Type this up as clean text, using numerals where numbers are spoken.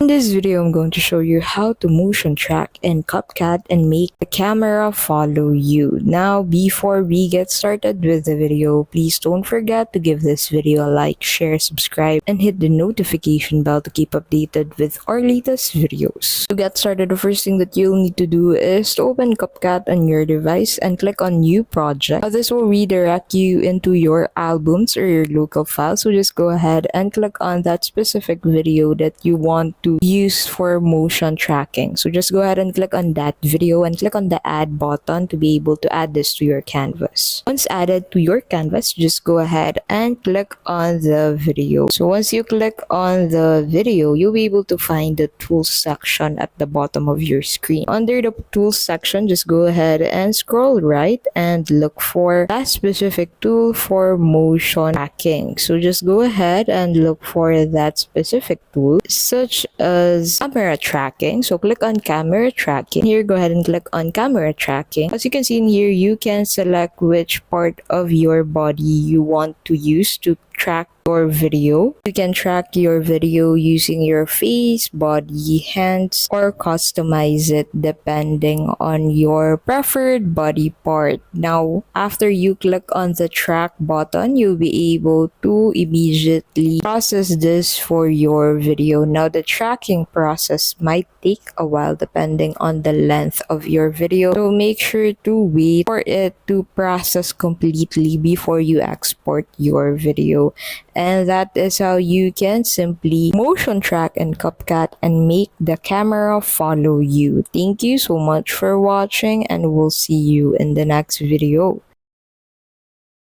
In this video, I'm going to show you how to motion track in CapCut and make the camera follow you. Now, before we get started with the video, please don't forget to give this video a like, share, subscribe, and hit the notification bell to keep updated with our latest videos. To get started, the first thing that you'll need to do is to open CapCut on your device and click on New Project. Now, this will redirect you into your albums or your local files, so just go ahead and click on that specific video that you want to use for motion tracking. So just go ahead and click on that video and click on the add button to be able to add this to your canvas. Once added to your canvas, just go ahead and click on the video. So once you click on the video, you'll be able to find the tools section at the bottom of your screen. Under the tools section, just go ahead and scroll right and look for that specific tool for motion tracking. So just go ahead and look for that specific tool, such as camera tracking. So click on camera tracking. Here, go ahead and click on camera tracking. As you can see in here, you can select which part of your body you want to use to track your video. You can track your video using your face, body, hands, or customize it depending on your preferred body part. Now, after you click on the track button, you'll be able to immediately process this for your video. Now, the tracking process might take a while depending on the length of your video, so make sure to wait for it to process completely before you export your video. And that is how you can simply motion track in CapCut and make the camera follow you. Thank you so much for watching, and we'll see you in the next video.